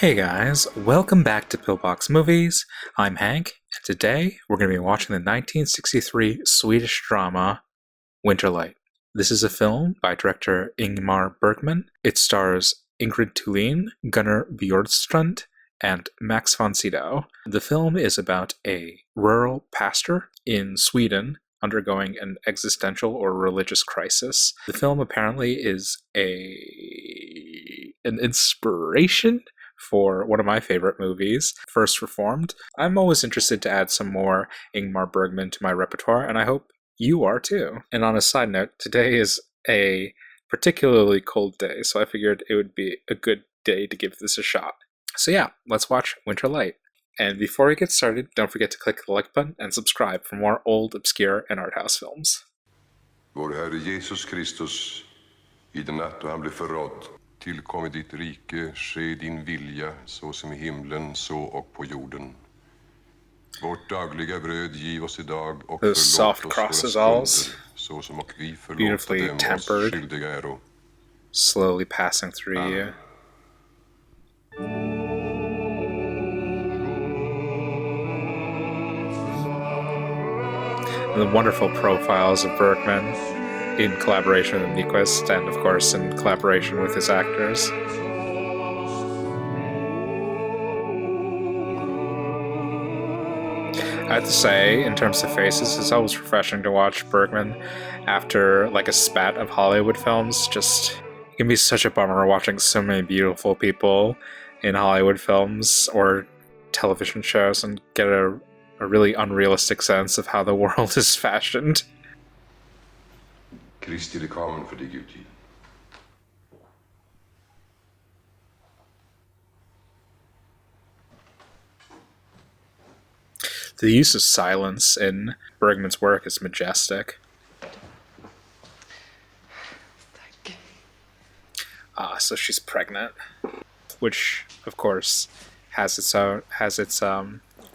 Hey guys, welcome back to Pillbox Movies. I'm Hank, and today we're going to be watching the 1963 Swedish drama Winter Light. This is a film by director Ingmar Bergman. It stars Ingrid Thulin, Gunnar Bjorstrand, and Max von Sydow. The film is about a rural pastor in Sweden undergoing an existential or religious crisis. The film apparently is an inspiration for one of my favorite movies, First Reformed. I'm always interested to add some more Ingmar Bergman to my repertoire, and I hope you are too. And on a side note, today is a particularly cold day, so I figured it would be a good day to give this a shot. So yeah, let's watch Winter Light. And before we get started, don't forget to click the like button and subscribe for more old, obscure, and art house films. Vår Herre Jesus Kristus, I den natt då han blev förrådd, tillkom i ditt rike, ske din vilja, så som i himlen, så och på jorden. Vårt dagliga bröd giv oss idag, och förlåt oss våra synder, så som och vi förlåter dem oss skyldiga äro. Slowly passing through you. The wonderful profiles of Bergman in collaboration with Nyquist, and of course in collaboration with his actors. I have to say, in terms of faces, it's always refreshing to watch Bergman after like a spat of Hollywood films. Just, it can be such a bummer watching so many beautiful people in Hollywood films or television shows and get a really unrealistic sense of how the world is fashioned. Kristi lekamen för dig utgiven. The use of silence in Bergman's work is majestic. So she's pregnant, which of course has its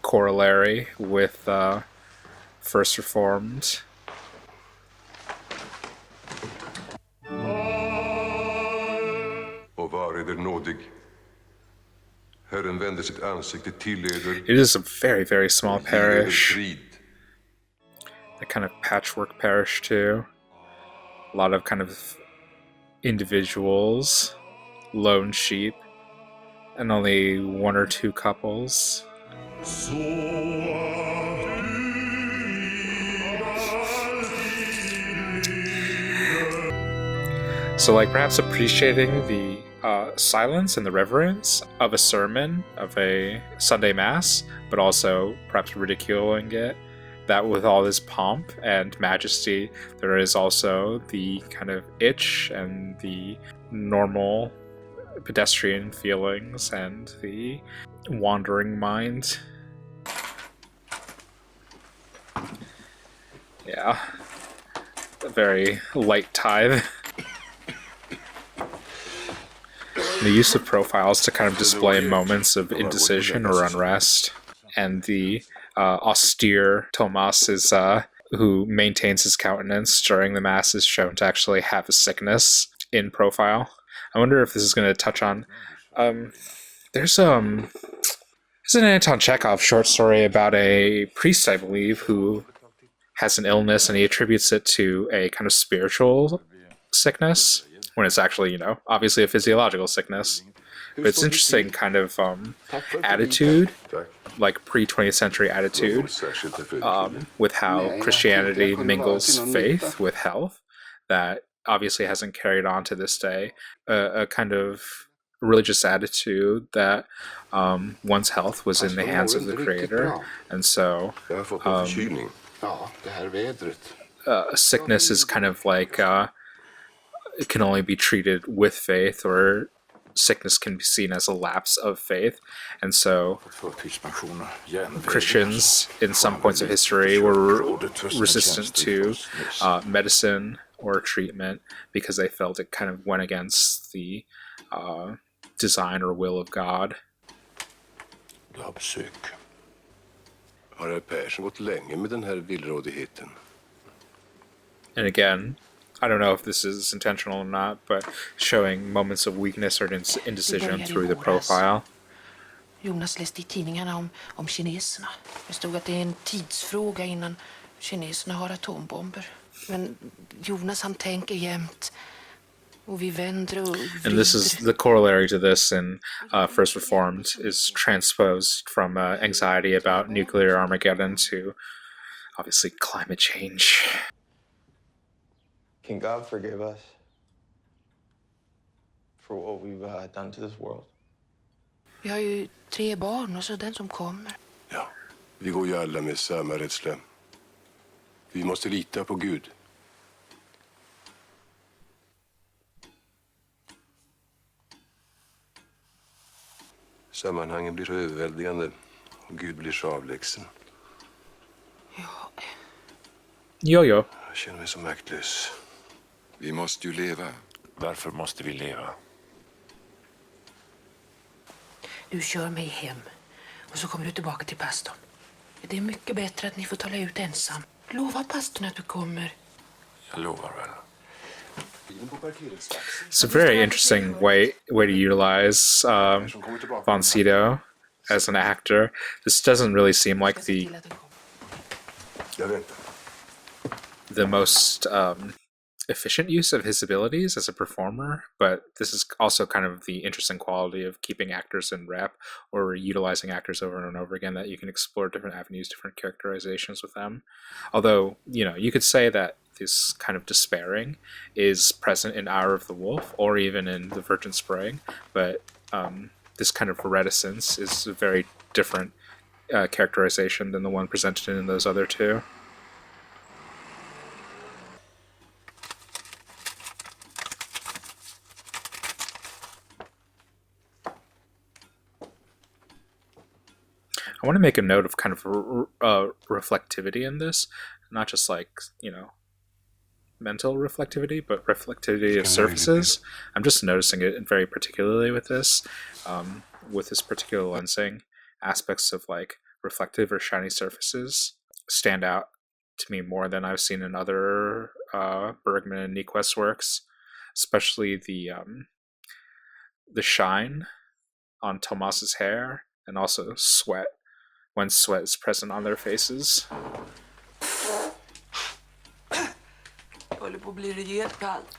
corollary with First Reformed. Och var eder nådig. Herren vänder sitt ansikte till eder. It is a very, very small parish. A kind of patchwork parish too. A lot of kind of individuals, lone sheep, and only one or two couples. So like perhaps appreciating the silence and the reverence of a sermon, of a Sunday Mass, but also perhaps ridiculing it, that with all this pomp and majesty, there is also the kind of itch and the normal pedestrian feelings and the wandering mind. Yeah, a very light tithe. The use of profiles to kind of display moments of indecision or unrest, and the austere Tomas is who maintains his countenance during the Mass is shown to actually have a sickness in profile. I wonder if this is going to touch on. There's an Anton Chekhov short story about a priest, I believe, who has an illness, and he attributes it to a kind of spiritual sickness, when it's actually, obviously a physiological sickness. But it's interesting kind of attitude, like pre-20th century attitude, with how Christianity mingles faith with health, that obviously hasn't carried on to this day. A kind of religious attitude that one's health was in the hands of the Creator, and so sickness is kind of like it can only be treated with faith, or sickness can be seen as a lapse of faith. And so Christians in some points of history were resistant to medicine or treatment because they felt it kind of went against the design or will of God. Har herr Persson gått länge med den här villrådigheten? And again, I don't know if this is intentional or not, but showing moments of weakness or indecision through the profile. Jonas läste I tidningarna om kineserna. Det stod att det är en tidsfråga innan kineserna har atombomber. Men Jonas han tänker jämt. Och vi vänder och vrider. And this is the corollary to this in First Reformed is transposed from anxiety about nuclear Armageddon to obviously climate change. Can God forgive us for what we've done to this world? Vi har ju 3 barn och så den som kommer. Ja, vi går ju alla med samma rädsla. Vi måste lita på Gud. Sammanhangen blir så överväldigande och Gud blir så avlägsen. Ja. Jojo. Jag känner mig så maktlös. Vi måste ju leva. Varför måste vi leva? Du kör mig hem och så kommer du tillbaka till pastorn. Det är mycket bättre att ni får tala ut ensam. Lova pastorn att du kommer. Jag lovar väl. It's a very interesting way to utilize Von Sydow as an actor. This doesn't really seem like the most efficient use of his abilities as a performer, but this is also kind of the interesting quality of keeping actors in rep or utilizing actors over and over again, that you can explore different avenues, different characterizations with them. Although, you could say that this kind of despairing is present in Hour of the Wolf or even in The Virgin Spring, but this kind of reticence is a very different characterization than the one presented in those other two. I want to make a note of kind of reflectivity in this, not just like, mental reflectivity, but reflectivity of surfaces. I'm just noticing it very particularly with this particular lensing. Aspects of like reflective or shiny surfaces stand out to me more than I've seen in other Bergman and Nyquist works, especially the shine on Tomas's hair and also sweat, when sweat is present on their faces.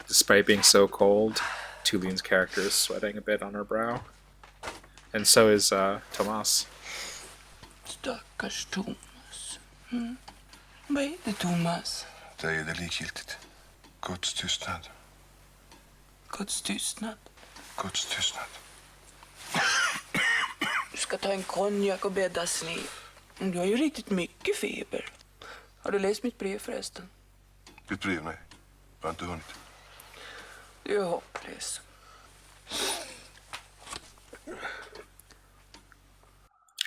Despite being so cold, Tuline's character is sweating a bit on her brow. And so is Tomas. Stackars Tomas. Vad är det, Tomas? Det är det likgiltigt. Guds tystnad. Guds tystnad. Guds tystnad. Du ska ta en konjak och bäddas ner. Du har ju riktigt mycket feber. Har du läst mitt brev förresten? Ditt brev, nej. Jag har inte hunnit. Du är hopplös.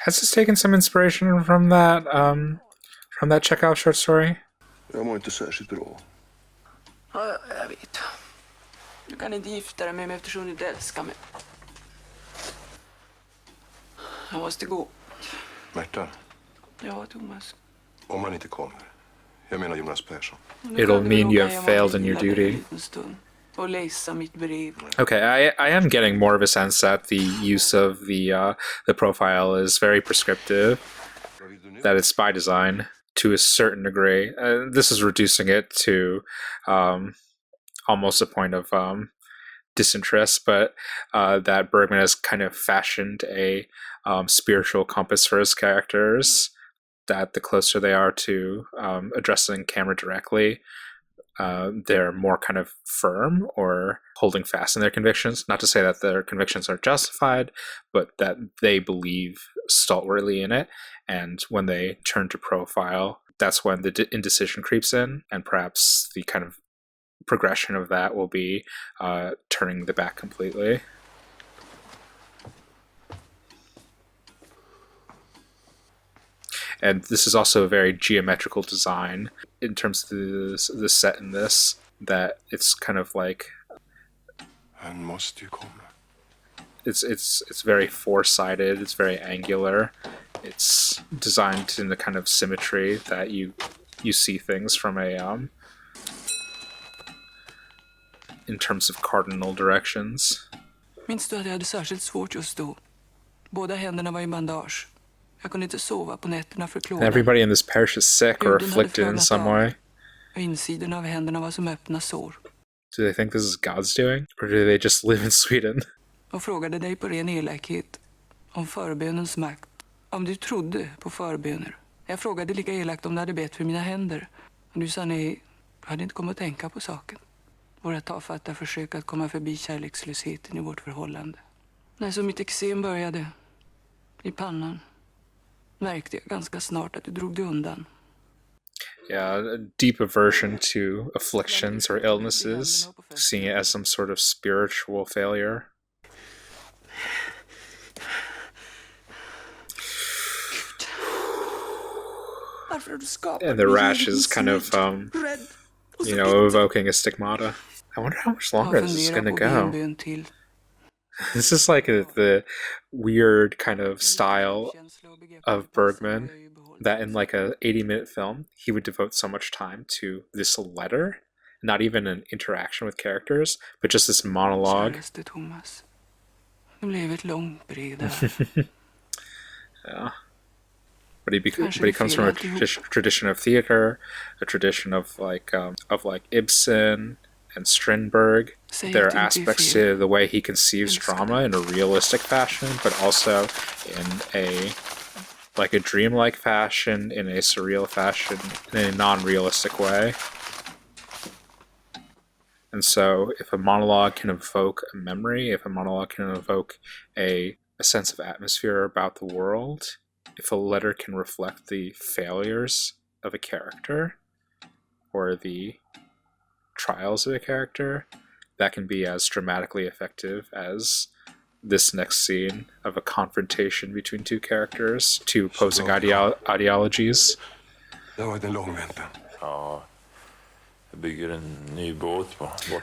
Has this taken some inspiration from that Chekhov short story? Jag mår inte särskilt bra. Ja, jag vet. Du kan inte gifta dig med mig eftersom du inte älskar mig. Jag måste gå. Märta, Ja, Tomas. om han inte kommer. Jag menar Jonas Persson. It'll mean you have failed in your duty. Och läsa mitt brev. Okay, I am getting more of a sense that the use of the profile is very prescriptive, that it's by design to a certain degree. This is reducing it to almost a point of disinterest, but that Bergman has kind of fashioned a spiritual compass for his characters, that the closer they are to addressing camera directly, they're more kind of firm or holding fast in their convictions. Not to say that their convictions are justified, but that they believe stalwartly in it. And when they turn to profile, that's when the indecision creeps in, and perhaps the kind of progression of that will be turning the back completely. And this is also a very geometrical design in terms of the set in this, that it's kind of like Han måste ju komma. it's very four-sided, it's very angular, it's designed in the kind of symmetry that you see things from a in terms of cardinal directions. Minns du att jag hade särskilt svårt just då? Båda händerna var i bandage. Jag kunde inte sova på nätterna för klådan. Everybody in this parish is sick or afflicted in some way. Och insidan av händerna var som öppna sår. Do they think this is God's doing? Or do they just live in Sweden? Och frågade dig på ren elakhet om förbönens makt. Om du trodde på förböner. Jag frågade lika elakt om du hade bett för mina händer. Och du sa nej, du hade inte kommit att tänka på saken. Våra tafatta försök att komma förbi kärlekslösheten i vårt förhållande. När så mitt eksem började i pannan märkte jag ganska snart att du drog dig undan. Yeah, a deep aversion to afflictions or illnesses, seeing it as some sort of spiritual failure. And the rash is kind of, evoking a stigmata. I wonder how much longer this is going to go. This is like the weird kind of style of Bergman that in like a 80-minute film, he would devote so much time to this letter, not even an interaction with characters, but just this monologue. Tomas. Det blev ett långbreda. Yeah. But he comes from a tradition of theater, a tradition of like Ibsen and Strindberg. There are aspects to the way he conceives drama in a realistic fashion, but also in a dreamlike fashion, in a surreal fashion, in a non-realistic way. And so if a monologue can evoke a memory, if a monologue can evoke a sense of atmosphere about the world, if a letter can reflect the failures of a character or the trials of a character, that can be as dramatically effective as this next scene of a confrontation between two characters, two opposing ideologies.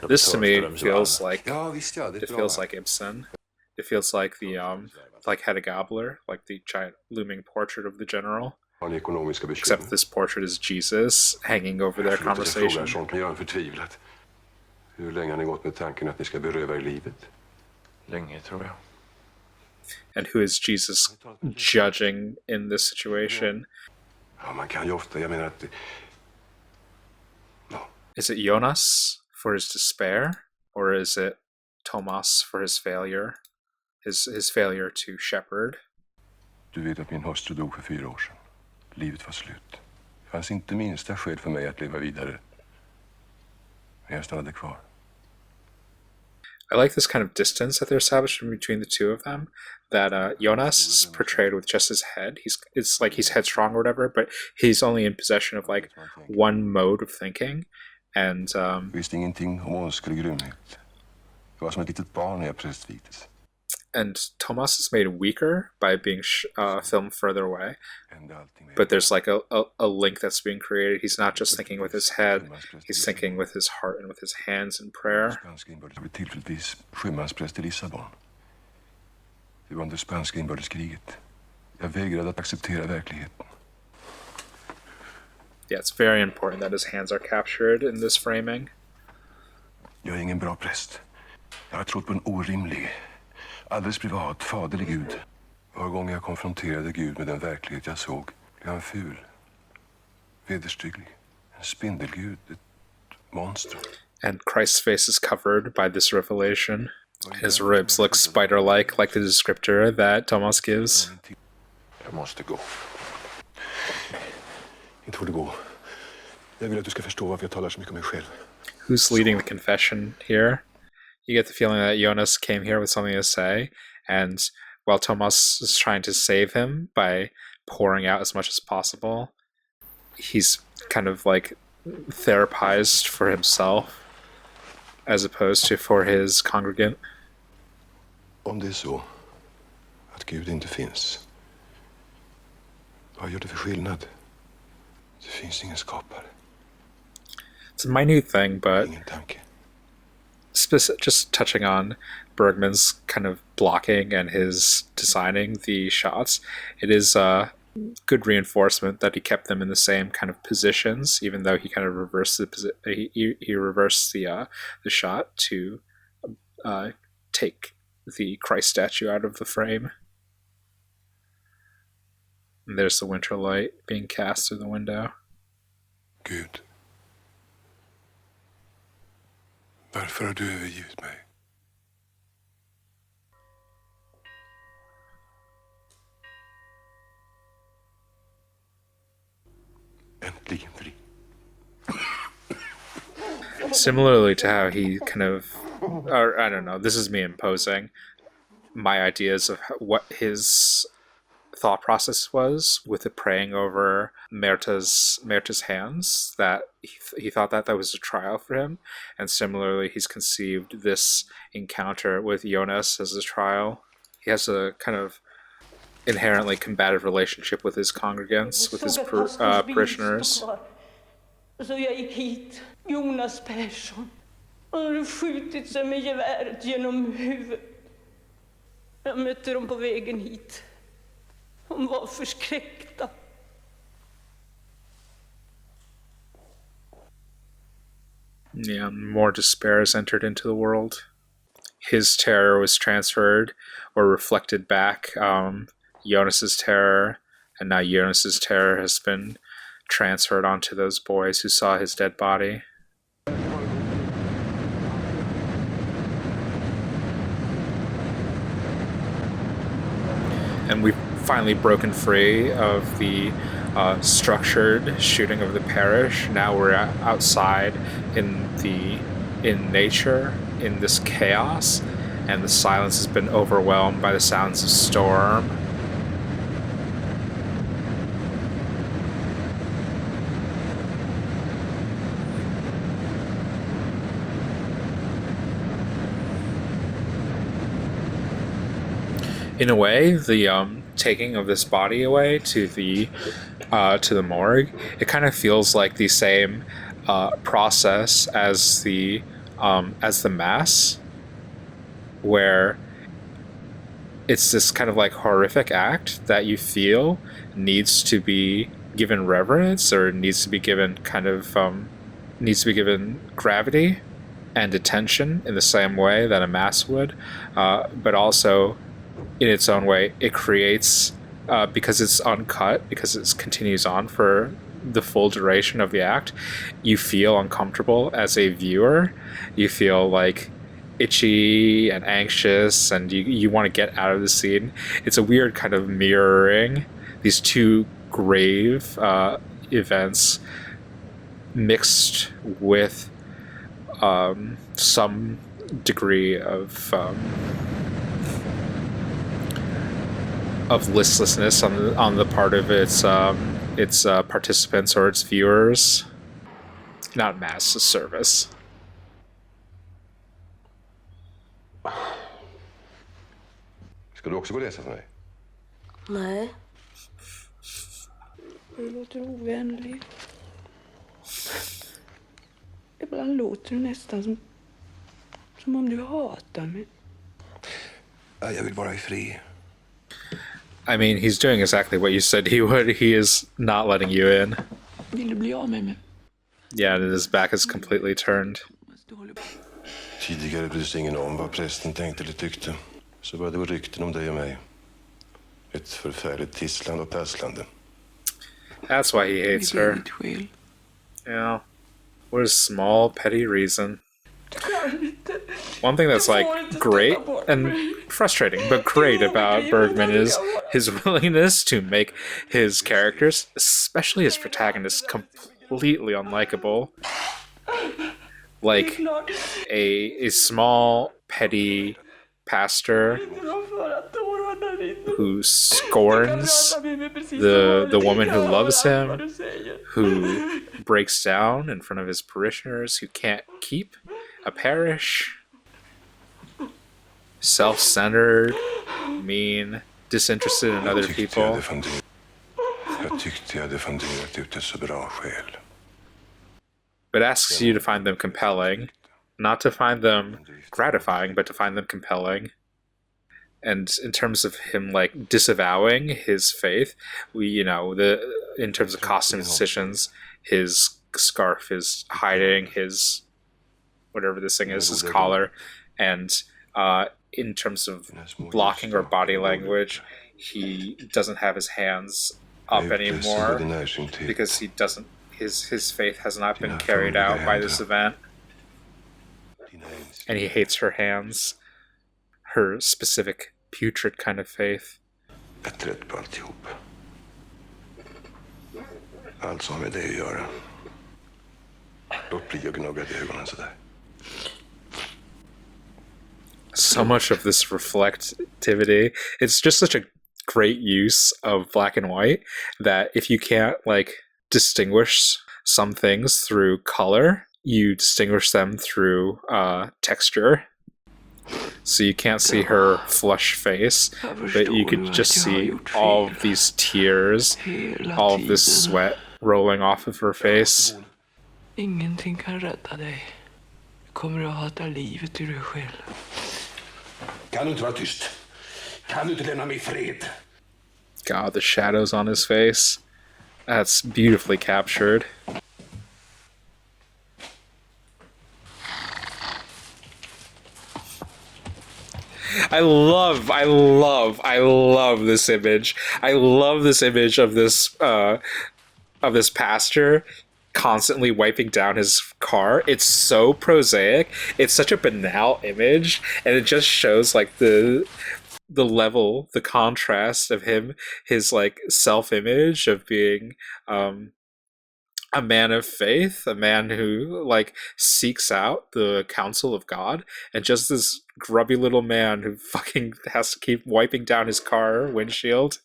This to me feels like Ibsen. It feels like the like Hedda Gabler, like the giant looming portrait of the general. Except this portrait is Jesus hanging over their conversation. Hur länge har ni gått med tanken att ni ska beröva er livet? Länge, tror jag. And who is Jesus judging in this situation? Ja, man kan ju ofta, jag menar att... Is it Jonas for his despair? Or is it Tomas for his failure? His failure to shepherd? Du vet att min hustru dog för 4 år sedan. Livet var slut. Det fanns inte minsta skäl för mig att leva vidare. Men jag stannade kvar. I like this kind of distance that they're established between the two of them. That Jonas is portrayed with just his head. It's like he's headstrong or whatever, but he's only in possession of like one mode of thinking. And Visste ingenting om mänsklig grymhet. Jag var som ett litet barn när jag prästvigdes. And Tomas is made weaker by being filmed further away. But there's like a link that's being created. He's not just thinking with his head, he's thinking with his heart and with his hands in prayer. Jag blev tillfälligtvis sjömanspräst i Lissabon. Det var under spanska inbördeskriget. Jag vägrade att acceptera verkligheten. Yeah, it's very important that his hands are captured in this framing. Jag är ingen bra präst. Jag har trott på en orimlig, alldeles privat, faderlig Gud. Var gång jag konfronterade Gud med den verklighet jag såg blev han ful, vederstygglig, en spindelgud, ett monster. And Christ's face is covered by this revelation. His ribs look spider-like, like the descriptor that Tomas gives. Jag måste gå. Inte får du gå. Jag vill att du ska förstå varför jag talar så mycket om mig själv. Who's leading the confession here? You get the feeling that Jonas came here with something to say, and while Tomas is trying to save him by pouring out as much as possible, he's kind of like therapized for himself as opposed to for his congregant. Om det är så att Gud inte finns, vad gör det för skillnad? Det finns ingen skapare. It's a minute thing, but Ingen tanke. just touching on Bergman's kind of blocking and his designing the shots, it is a good reinforcement that he kept them in the same kind of positions, even though he kind of reversed he reversed the shot to take the Christ statue out of the frame. And there's the winter light being cast through the window. Gud, varför har du övergivit mig? Äntligen fri. Similarly to how he kind of, or I don't know, this is me imposing my ideas of what his thought process was with the praying over Merta's hands, that he thought that was a trial for him, and similarly he's conceived this encounter with Jonas as a trial. He has a kind of inherently combative relationship with his congregants, with his parishioners. Så jag gick hit, Jonas Persson. Han hade skjutit sig med geväret genom huvudet. Jag mötte dem på vägen hit. De var förskräckta. Yeah, more despair has entered into the world. His terror was transferred or reflected back. Jonas's terror, and now Jonas's terror has been transferred onto those boys who saw his dead body. And we've finally broken free of the structured shooting of the parish. Now we're outside in nature, in this chaos, and the silence has been overwhelmed by the sounds of storm. In a way, the taking of this body away to the morgue, it kind of feels like the same process as the mass, where it's this kind of like horrific act that you feel needs to be given reverence, or needs to be given gravity and attention in the same way that a mass would, but also in its own way it creates, because it's uncut, because it continues on for the full duration of the act, you feel uncomfortable as a viewer. You feel like itchy and anxious, and you want to get out of the scene. It's a weird kind of mirroring these two grave events mixed with some degree of listlessness on the part of its participants or its viewers. Not mass service. Ska du också gå och läsa för mig? Nej. Du låter ovänlig. Ibland låter du nästan som om du hatar mig. Jag vill vara i fri. I mean, he's doing exactly what you said he would. He is not letting you in. Vill du bli av med mig? Yeah, and his back is completely turned. Tidigare brydde sig ingen om vad prästen tänkte eller tyckte. Så började det gå rykten om dig och mig. Ett förfärligt tisslande och tasslande. That's why he hates her. Yeah. What a small, petty reason. One thing that's like great and frustrating, but great about Bergman is his willingness to make his characters, especially his protagonists, completely unlikable. Like a small, petty pastor who scorns the woman who loves him, who breaks down in front of his parishioners, who can't keep a parish, self-centered, mean, disinterested in other people. But asks you to find them compelling, not to find them gratifying, but to find them compelling. And in terms of him like disavowing his faith, in terms of costume decisions, his scarf is hiding his whatever this thing is, his collar, and in terms of blocking or body language, he doesn't have his hands up anymore because he doesn't. His faith has not been carried out by this event, and he hates her hands, her specific putrid kind of faith. Jag är trött på alltihop. Allt som har med det att göra. Låt bli att gnugga i ögonen sådär. So much of this reflectivity, it's just such a great use of black and white that if you can't like distinguish some things through color, you distinguish them through texture. So you can't see her flush face, but you could just see all of these tears, all of this sweat rolling off of her face. Ingenting kan rädda dig. Du kommer att hata livet ur dig själv. Kan du inte vara tyst? Kan du inte lämna mig i fred? God, the shadows on his face. That's beautifully captured. I love this image. I love this image of this pastor constantly wiping down his car. It's so prosaic. It's such a banal image, and it just shows like the level, the contrast of him, his like self-image of being a man of faith, a man who like seeks out the counsel of God, and just this grubby little man who fucking has to keep wiping down his car windshield.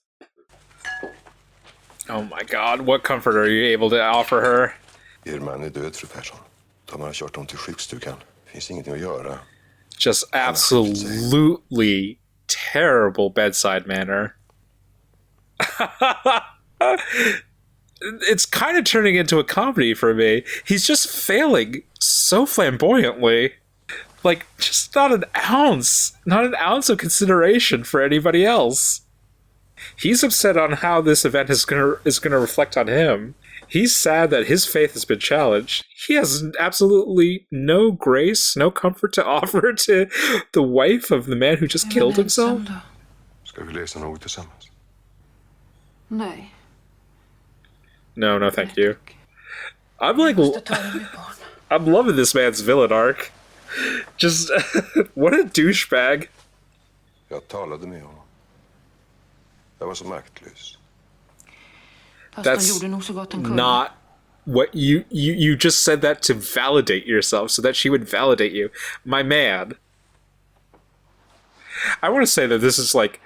Oh my god, what comfort are you able to offer her? Er man är död, fru Persson. De har kört dem till sjukstugan. Finns ingenting att göra. Just absolutely terrible bedside manner. It's kind of turning into a comedy for me. He's just failing so flamboyantly. Like, just not an ounce of consideration for anybody else. He's upset on how this event is gonna reflect on him. He's sad that his faith has been challenged. He has absolutely no grace, no comfort to offer to the wife of the man who just killed himself. Ska vi läsa något tillsammans? Nej. No, thank you. I'm like, I'm loving this man's villain arc. Just, what a douchebag. Jag talade med honom. Jag var så maktlös. That's not what you just said that to validate yourself, so that she would validate you. My man. I want to say that this is like,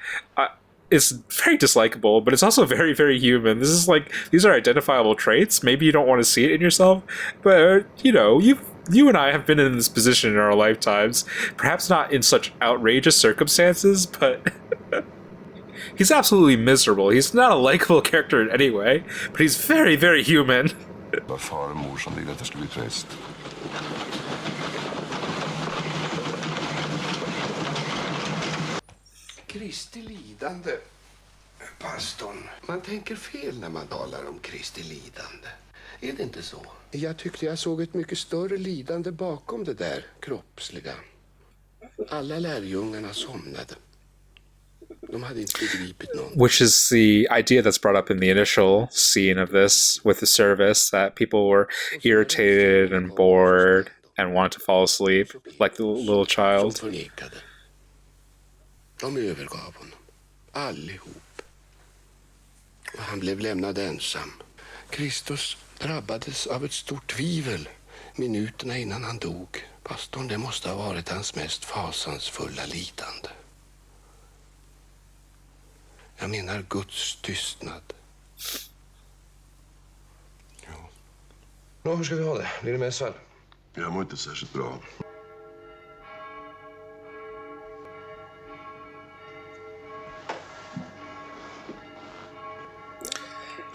it's very dislikable, but it's also very, very human. This is like, these are identifiable traits. Maybe you don't want to see it in yourself, but you know, you and I have been in this position in our lifetimes. Perhaps not in such outrageous circumstances, but he's absolutely miserable. He's not a likable character in any way, but he's very, very human. Det var far och mor som ville att jag skulle bli präst. Kristi lidande, pastorn. Man tänker fel när man talar om Kristi lidande. Är det inte så? Jag tyckte jag såg ett mycket större lidande bakom det där kroppsliga. Alla lärjungarna somnade. De hade inte begripit något. Which is the idea that's brought up in the initial scene of this with the service, that people were irritated and bored and wanted to fall asleep like the little child. Som förnekade. De övergav honom. Allihop. Och han blev lämnad ensam. Kristus drabbades av ett stort tvivel minuterna innan han dog. Pastorn, det måste ha varit hans mest fasansfulla lidande. Jag menar Guds tystnad. Ja. Nå, hur ska vi ha det? Blir det mässal? Jag mår inte särskilt bra.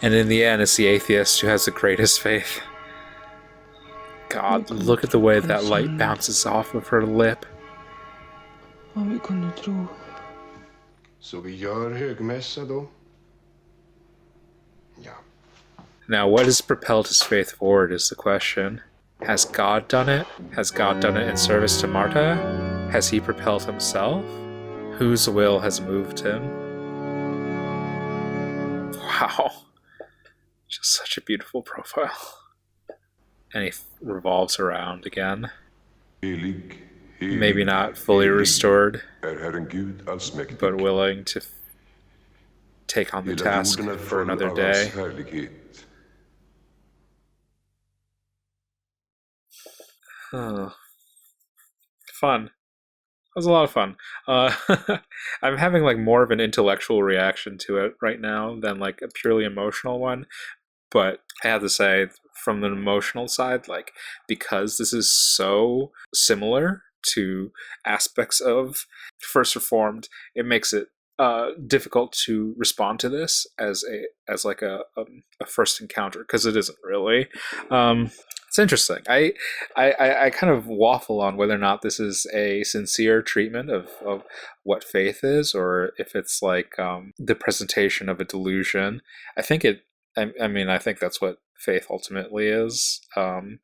And in the end, it's the atheist who has the greatest faith. God, look at the way that light bounces off of her lip. Vad vi kunde tro. Så vi gör högmässa då? Ja. Now, what has propelled his faith forward is the question. Has God done it? Has God done it in service to Marta? Has he propelled himself? Whose will has moved him? Wow. Just such a beautiful profile. And he revolves around again. Helig, Maybe helig, not fully helig restored, Herren Gud allsmäktig. but willing to take on the Hela task jorden for full another av hans day. härlighet. Oh. Fun. That was a lot of fun. I'm having like more of an intellectual reaction to it right now than like a purely emotional one. But I have to say, from the emotional side, like, because this is so similar to aspects of First Reformed, it makes it difficult to respond to this as a first encounter, because it isn't really. It's interesting. I kind of waffle on whether or not this is a sincere treatment of what faith is, or if it's like the presentation of a delusion. I think it. I mean, I think that's what faith ultimately is, and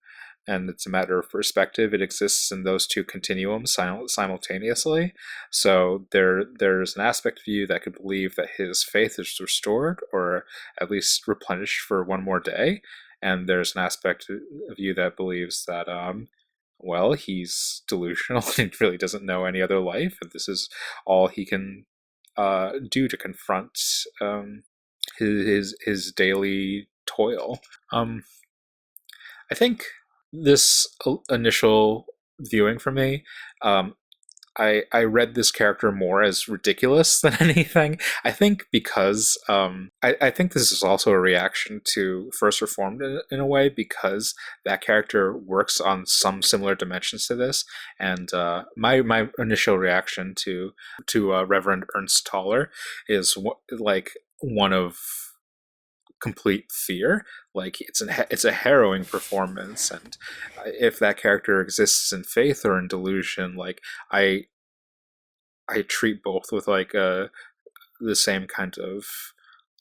it's a matter of perspective. It exists in those two continuums simultaneously. So there's an aspect of you that could believe that his faith is restored, or at least replenished for one more day, and there's an aspect of you that believes that well, he's delusional and really doesn't know any other life, and this is all he can do to confront his daily toil. I think this initial viewing for me, I read this character more as ridiculous than anything. I think because I think this is also a reaction to First Reformed in a way, because that character works on some similar dimensions to this. And my initial reaction to Reverend Ernst Toller is like one of complete fear. Like it's a harrowing performance, and if that character exists in faith or in delusion, like I treat both with like the same kind of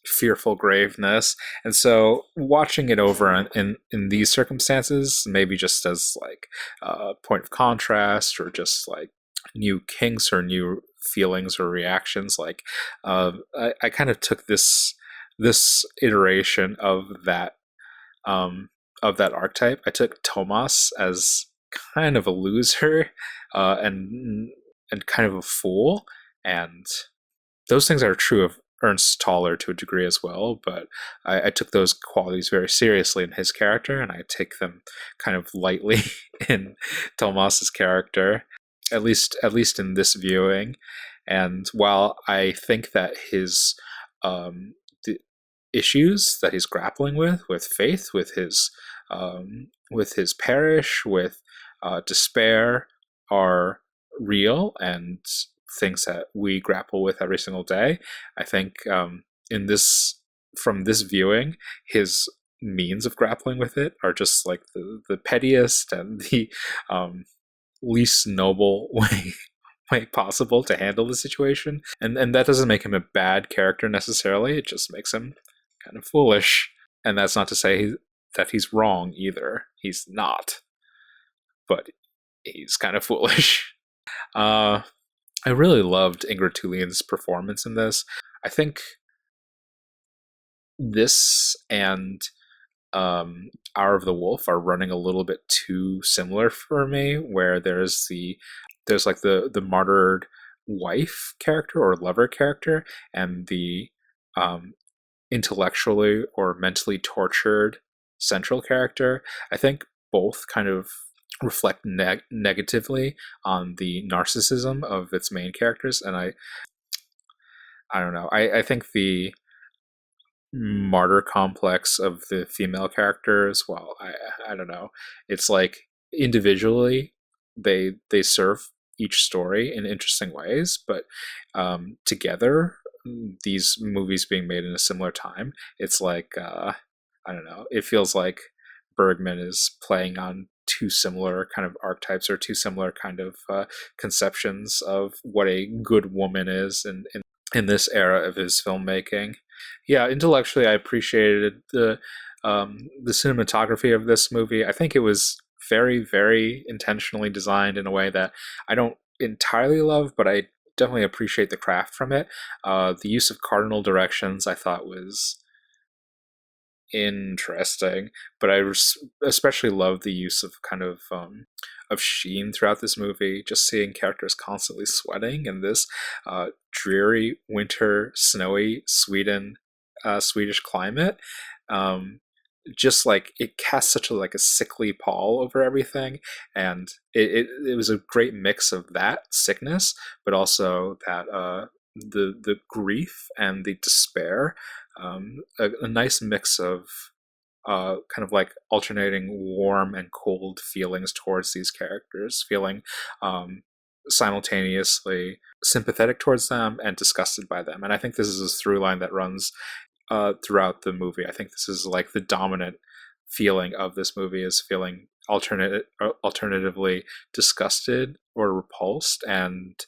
fearful graveness. And so watching it over in these circumstances, maybe just as like a point of contrast, or just like new kinks or new feelings or reactions, like I kind of took this iteration of that archetype. I took Tomas as kind of a loser, and kind of a fool, and those things are true of Ernst Toller to a degree as well, but I took those qualities very seriously in his character, and I take them kind of lightly in Tomas's character, at least in this viewing. And while I think that his the issues that he's grappling with faith, with his parish, with despair, are real and things that we grapple with every single day, I think from this viewing, his means of grappling with it are just like the pettiest and the least noble way possible to handle the situation, and that doesn't make him a bad character necessarily. It just makes him kind of foolish, and that's not to say that he's wrong either. He's not, but he's kind of foolish. I really loved Ingrid Tullien's performance in this. I think this and Hour of the Wolf are running a little bit too similar for me, where there's like the martyred wife character or lover character, and the intellectually or mentally tortured central character. I think both kind of reflect negatively on the narcissism of its main characters, and I don't know. I think the martyr complex of the female characters, well, I don't know. It's like individually they serve each story in interesting ways, but together, these movies being made in a similar time, it's like I don't know. It feels like Bergman is playing on two similar kind of archetypes, or two similar kind of conceptions of what a good woman is in this era of his filmmaking. Yeah, intellectually, I appreciated the cinematography of this movie. I think it was very, very intentionally designed in a way that I don't entirely love, but I definitely appreciate the craft from it. The use of cardinal directions I thought was interesting, but I especially love the use of kind of sheen throughout this movie. Just seeing characters constantly sweating in this dreary winter, snowy Swedish climate. Just like it casts such a sickly pall over everything, and it was a great mix of that sickness, but also that the grief and the despair. A nice mix of kind of like alternating warm and cold feelings towards these characters, feeling simultaneously sympathetic towards them and disgusted by them. And I think this is a through line that runs throughout the movie. I think this is like the dominant feeling of this movie, is feeling alternatively disgusted or repulsed and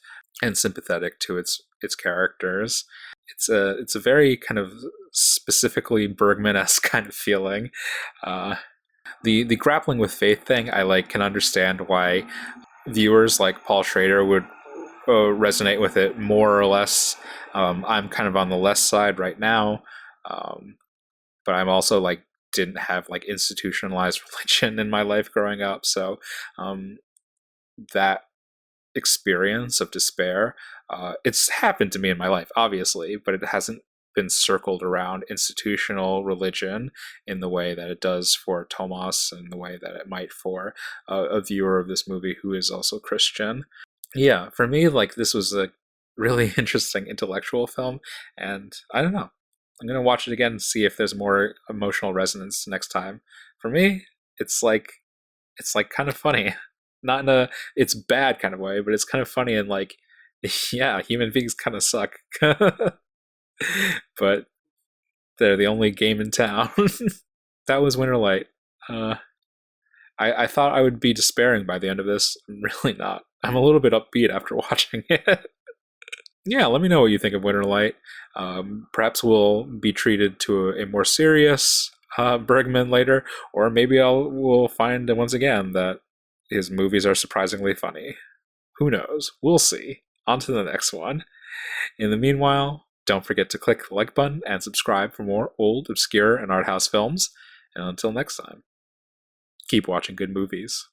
sympathetic to its characters. It's a very kind of specifically Bergman-esque kind of feeling. The grappling with faith thing, I can understand why viewers like Paul Schrader would resonate with it more or less. I'm kind of on the less side right now, but I'm also didn't have institutionalized religion in my life growing up, so that experience of despair, it's happened to me in my life, obviously, but it hasn't been circled around institutional religion in the way that it does for Tomas, and the way that it might for a viewer of this movie who is also Christian. Yeah, for me, this was a really interesting intellectual film, and I don't know, I'm gonna watch it again and see if there's more emotional resonance next time. For me, it's kind of funny. Not in a it's bad kind of way, but it's kind of funny and yeah, human beings kind of suck. But they're the only game in town. That was Winterlight. I thought I would be despairing by the end of this. I'm really not. I'm a little bit upbeat after watching it. Yeah, let me know what you think of Winterlight. Perhaps we'll be treated to a more serious Bergman later, or maybe we'll find once again that his movies are surprisingly funny. Who knows? We'll see. On to the next one. In the meanwhile, don't forget to click the like button and subscribe for more old, obscure, and art house films. And until next time, keep watching good movies.